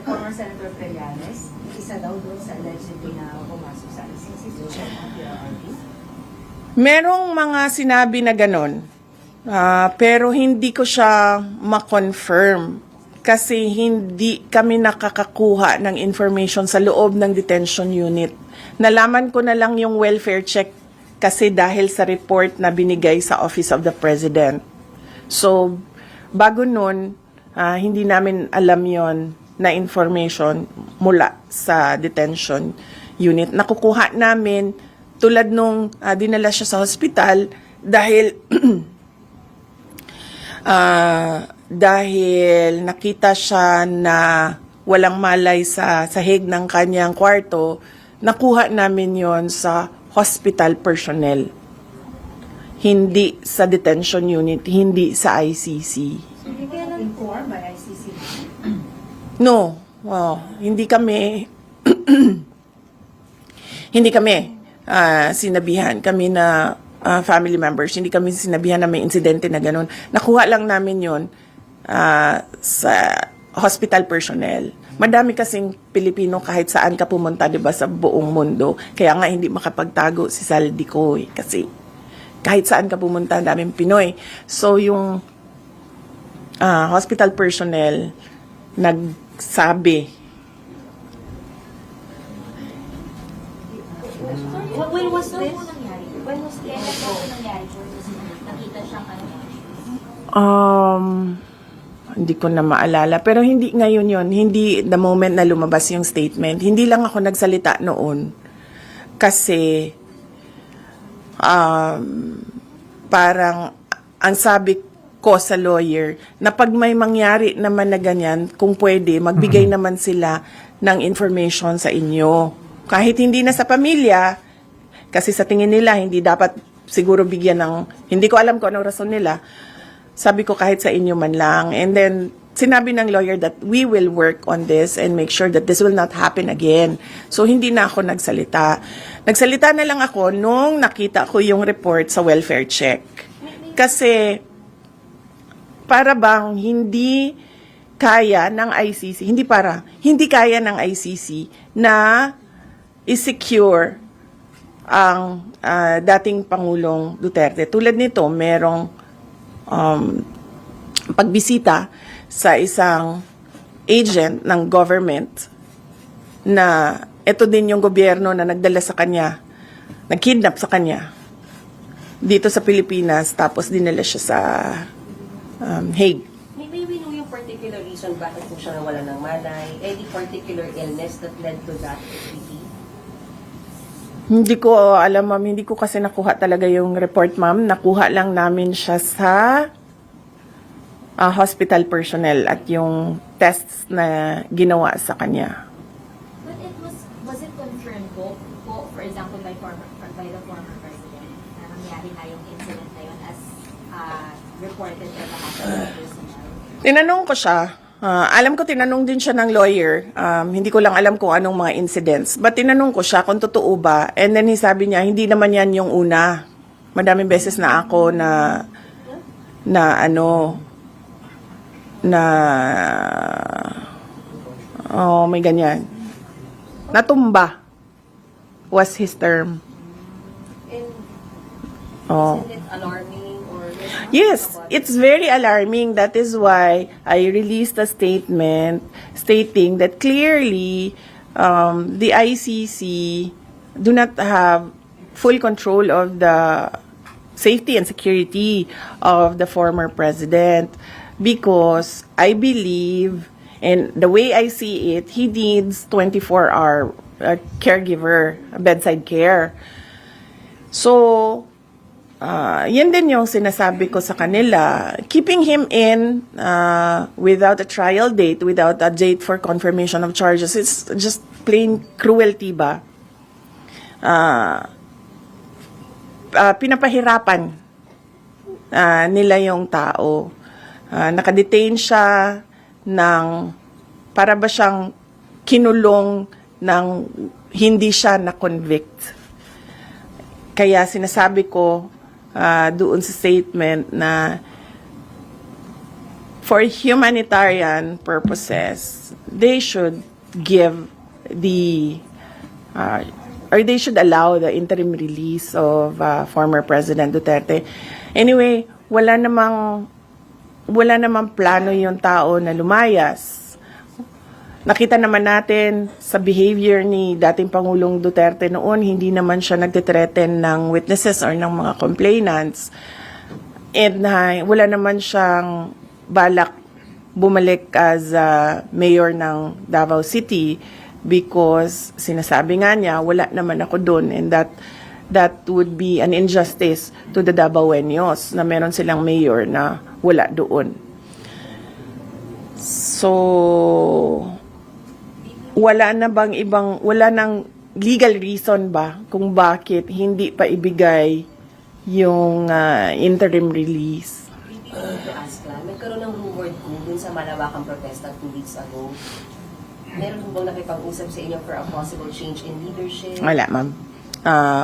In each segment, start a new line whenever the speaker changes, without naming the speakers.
former Senator Trillanes, isa daw doon sa allegedly na pumasok sa ICC. So, check on PRRD.
Merong mga sinabi na ganon, pero hindi ko siya ma-confirm kasi hindi kami nakakakuha ng information sa loob ng detention unit. Nalaman ko na lang yung welfare check kasi dahil sa report na binigay sa Office of the President. So, bago nun, hindi namin alam yon na information mula sa detention unit. Nakukuha namin tulad nung dinala siya sa hospital dahil dahil nakita siya na walang malay sa sahig ng kanyang kwarto, nakuha namin yon sa hospital personnel. Hindi sa detention unit, hindi sa ICC.
Hindi kayo informed by ICC?
No, hindi kami hindi kami sinabihan kami na family members, hindi kami sinabihan na may insidente na ganun. Nakuha lang namin yon sa hospital personnel. Madami kasing Pilipino kahit saan ka pumunta, 'di ba, sa buong mundo. Kaya nga hindi makapagtago si Saldico kasi kahit saan ka pumunta, daming Pinoy. So yung hospital personnel nagsabi.
When was this?
When was kailan po nangyari po? Nakita siyang ano?
Hindi ko na maalala. Pero hindi ngayon yon, hindi the moment na lumabas yung statement. Hindi lang ako nagsalita noon. Kasi, parang, ang sabi ko sa lawyer, na pag may mangyari naman na ganyan, kung pwede, magbigay naman sila ng information sa inyo. Kahit hindi na sa pamilya, kasi sa tingin nila, hindi dapat siguro bigyan ng, hindi ko alam kung anong rason nila, sabi ko kahit sa inyo man lang. And then, sinabi ng lawyer that we will work on this and make sure that this will not happen again. So, hindi na ako nagsalita. Nagsalita na lang ako nung nakita ko yung report sa welfare check. Kasi, para bang hindi kaya ng ICC, hindi kaya ng ICC na i-secure ang dating Pangulong Duterte. Tulad nito, merong pagbisita sa isang agent ng government na ito din yung gobyerno na nagdala sa kanya, nagkidnap sa kanya dito sa Pilipinas, tapos dinala siya sa Hague.
May we know yung particular reason bakit po siya nawala ng malay? Any particular illness that led to that activity?
Hindi ko alam, ma'am. Hindi ko kasi nakuha talaga yung report, ma'am. Nakuha lang namin siya sa hospital personnel at yung tests na ginawa sa kanya.
But was it confirmed po, for example, by the former president, na nangyari na yung incident na yun as reported by the hospital personnel?
Tinanong ko siya. Alam ko tinanong din siya ng lawyer. Hindi ko lang alam kung anong mga incidents. But tinanong ko siya kung totoo ba. And then sabi niya, hindi naman yan yung una. Madaming beses na ako may ganyan. Natumba was his term.
And
Oh.
isn't it alarming or...
Yes, it's very alarming. That is why I released a statement stating that clearly the ICC do not have full control of the safety and security of the former president because I believe, and the way I see it, he needs 24-hour caregiver, bedside care. So, yan din yung sinasabi ko sa kanila. Keeping him in without a trial date, without a date for confirmation of charges, it's just plain cruelty ba? Pinapahirapan nila yung tao. Nakadetain siya ng para ba siyang kinulong ng hindi siya na-convict. Kaya sinasabi ko doon sa statement na for humanitarian purposes, they should give the or they should allow the interim release of former President Duterte. Anyway, wala namang plano yung tao na lumayas. Nakita naman natin sa behavior ni dating Pangulong Duterte noon, hindi naman siya nagtitreten ng witnesses or ng mga complainants. And wala naman siyang balak bumalik as mayor ng Davao City because sinasabi nga niya, wala naman ako doon, and that would be an injustice to the Davaoenos na meron silang mayor na wala doon. So, wala nang legal reason ba kung bakit hindi pa ibigay yung interim release?
I want to ask lang, nagkaroon ng rumored coup dun sa malawakang protesta 2 weeks ago. Meron bang nakipag-usap sa inyo for a possible change in leadership?
Wala, ma'am.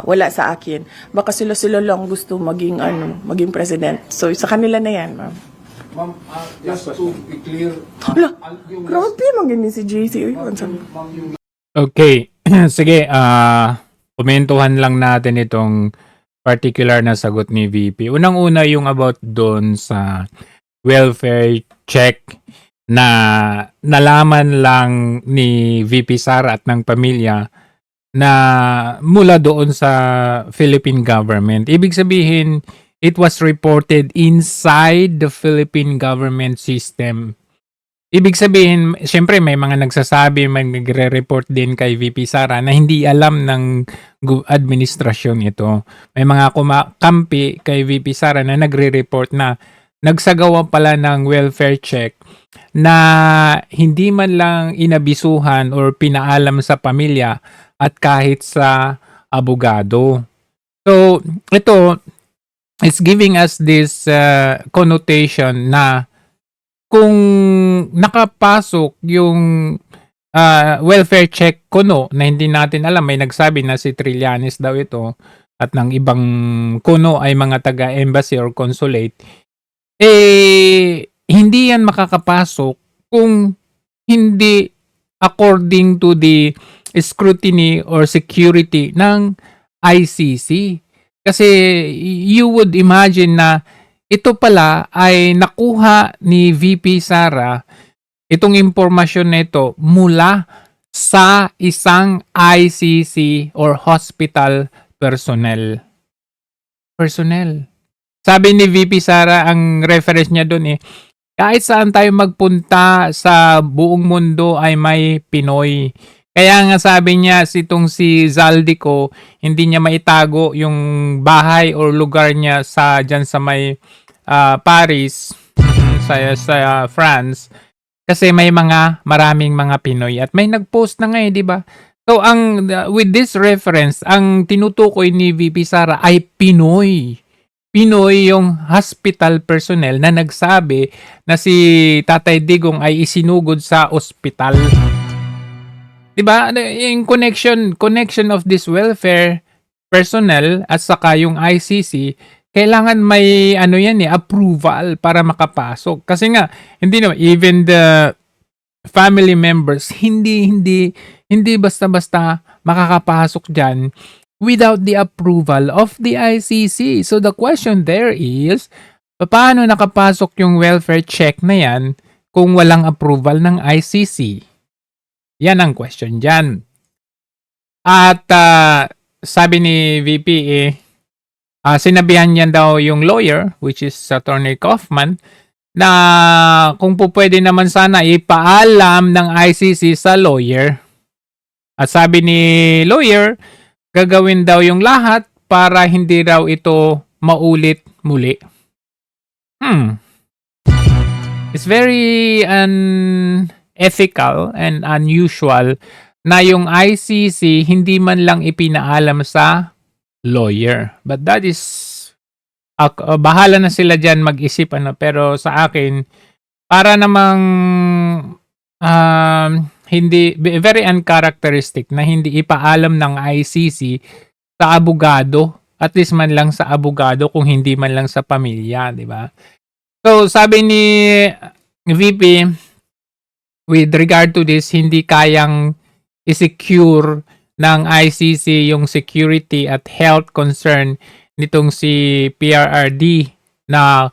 Wala sa akin. Baka sila lang gusto maging president. So, sa kanila na yan, ma'am.
Ma'am, just to be clear,
Wala,
yung
grabe maging si JC.
ma'am, yung
Okay. Sige, komentuhan lang natin itong particular na sagot ni VP. Unang-una yung about doon sa welfare check na nalaman lang ni VP Sara at ng pamilya na mula doon sa Philippine government. Ibig sabihin, it was reported inside the Philippine government system. Ibig sabihin, syempre may mga nagsasabi, may nagre-report din kay VP Sara na hindi alam ng administrasyon ito. May mga kampi kay VP Sara na nagre-report na nagsagawa pala ng welfare check na hindi man lang inabisuhan or pinaalam sa pamilya at kahit sa abogado. So, ito is giving us this connotation na kung nakapasok yung welfare check kuno na hindi natin alam, may nagsabi na si Trillanes daw ito at ng ibang kuno ay mga taga-embassy or consulate, hindi yan makakapasok kung hindi according to the scrutiny or security ng ICC. Kasi you would imagine na ito pala ay nakuha ni VP Sara, itong impormasyon na ito mula sa isang ICC or hospital personnel. Sabi ni VP Sara, ang reference niya doon kahit saan tayo magpunta sa buong mundo ay may Pinoy. Kaya nga sabi niya, si Zaldico, hindi niya maitago yung bahay or lugar niya dyan sa may Paris, sa France, kasi may maraming mga Pinoy. At may nag-post na nga di ba? So, with this reference, ang tinutukoy ni VP Sara ay Pinoy. Pinoy yung hospital personnel na nagsabi na si Tatay Digong ay isinugod sa ospital. Diba? Yung connection of this welfare personnel at saka yung ICC, kailangan may approval para makapasok. Kasi nga, hindi naman, even the family members, hindi basta-basta makakapasok dyan without the approval of the ICC. So the question there is, paano nakapasok yung welfare check na yan kung walang approval ng ICC? Yan ang question dyan. At sabi ni VP, sinabihan niya daw yung lawyer, which is Attorney Kaufman, na kung po pwede naman sana ipaalam ng ICC sa lawyer. At sabi ni lawyer, gagawin daw yung lahat para hindi raw ito maulit muli. It's very unethical and unusual na yung ICC hindi man lang ipinaalam sa lawyer. But that is, bahala na sila dyan mag-isip pero sa akin, para namang hindi, very uncharacteristic na hindi ipaalam ng ICC sa abogado, at least man lang sa abogado kung hindi man lang sa pamilya, di ba? So, sabi ni VP, with regard to this, hindi kayang i-secure ng ICC yung security at health concern nitong si PRRD na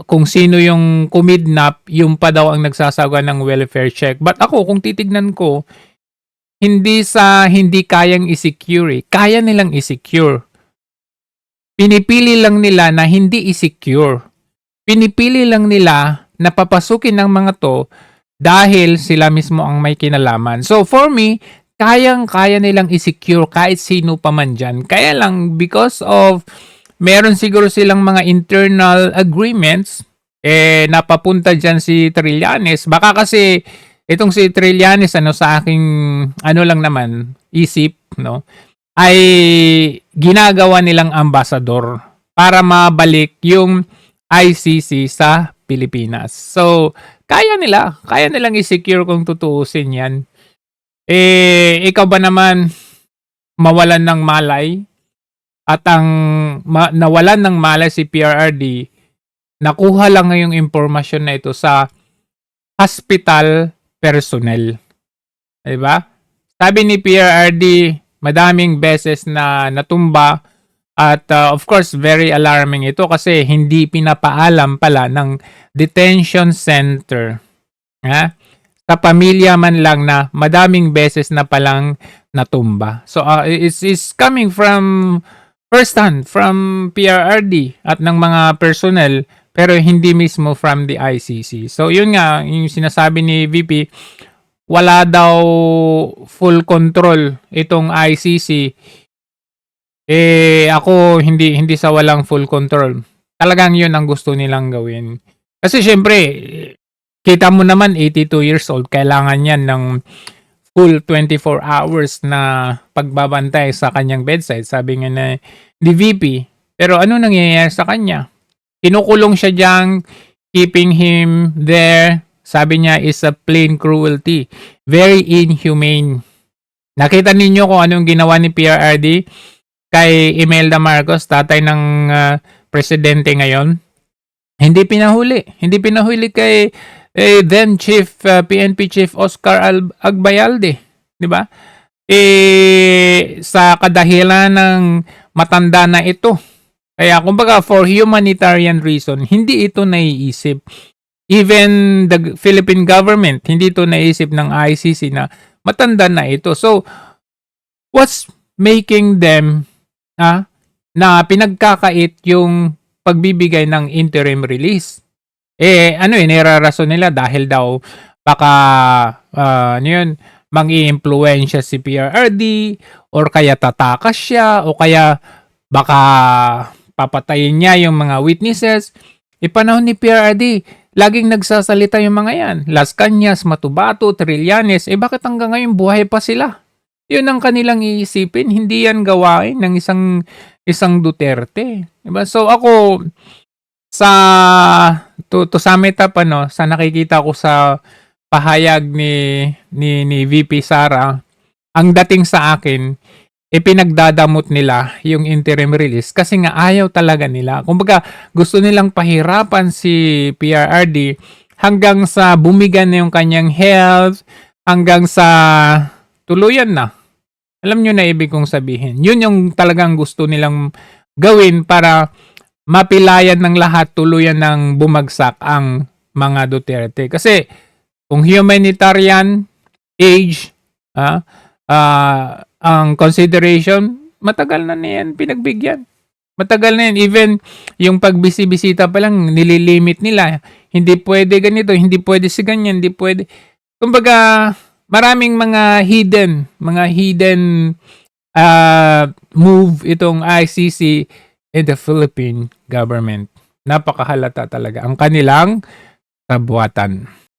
kung sino yung kumidnap, yung pa daw ang nagsasaga ng welfare check. But ako, kung titignan ko, hindi kayang i-secure. Kaya nilang i-secure. Pinipili lang nila na hindi i-secure. Pinipili lang nila na papasukin ng mga to dahil sila mismo ang may kinalaman. So for me, kaya nilang i-secure kahit sino pa man dyan. Kaya lang, because of meron siguro silang mga internal agreements, napapunta dyan si Trillanes. Baka kasi itong si Trillanes, sa aking, lang naman, isip, no, ay ginagawa nilang ambasador para mabalik yung ICC sa Pilipinas. So, kaya nilang i-secure kung tutuusin yan. Ikaw ba naman mawalan ng malay? At ang nawalan ng malay si PRRD, nakuha lang ngayong impormasyon na ito sa hospital personnel. Diba? Sabi ni PRRD, madaming beses na natumba at of course very alarming ito kasi hindi pinapaalam pala ng detention center. Sa pamilya man lang na madaming beses na palang natumba. So it's coming from first hand from PRRD at ng mga personnel pero hindi mismo from the ICC. So yun nga yung sinasabi ni VP, wala daw full control itong ICC. Ako hindi sa walang full control. Talagang yun ang gusto nilang gawin. Kasi syempre, kita mo naman 82 years old, kailangan yan ng full 24 hours na pagbabantay sa kanyang bedside. Sabi nga na ni VP. Pero ano nangyayari sa kanya? Kinukulong siya diyang, keeping him there. Sabi niya is a plain cruelty. Very inhumane. Nakita ninyo kung anong ginawa ni PRRD kay Imelda Marcos, tatay ng presidente ngayon. Hindi pinahuli kay then PNP Chief Oscar Agbayalde, di ba? Sa kadahilan ng matanda na ito. Kaya kumbaga for humanitarian reason, hindi ito naiisip. Even the Philippine government, hindi ito naisip ng ICC na matanda na ito. So, what's making them na pinagkakait yung pagbibigay ng interim release? Nirarason nila dahil daw baka mang-i-impluwensya si PRRD or kaya tatakas siya o kaya baka papatayin niya yung mga witnesses. Panahon ni PRRD, laging nagsasalita yung mga yan. Las Cañas, Matubato, Trillanes, bakit hanggang ngayon buhay pa sila? Yun ang kanilang iisipin, hindi yan gawain ng isang Duterte. Diba? So ako, to sum it up, sa nakikita ko sa pahayag ni VP Sara, ang dating sa akin, pinagdadamot nila yung interim release kasi nga ayaw talaga nila. Kumbaga, gusto nilang pahirapan si PRRD hanggang sa bumigan na yung kanyang health, hanggang sa tuluyan na. Alam nyo na ibig kong sabihin. Yun yung talagang gusto nilang gawin para mapilayan ng lahat, tuluyan ng bumagsak ang mga Duterte. Kasi kung humanitarian age, ang consideration, matagal na yan pinagbigyan. Matagal na yan. Even yung pagbisibisita pa lang, nililimit nila. Hindi pwede ganito, hindi pwede si ganyan, hindi pwede. Kumbaga, maraming mga hidden move itong ICC and the Philippine government. Napakahalata talaga ang kanilang kabuhatan.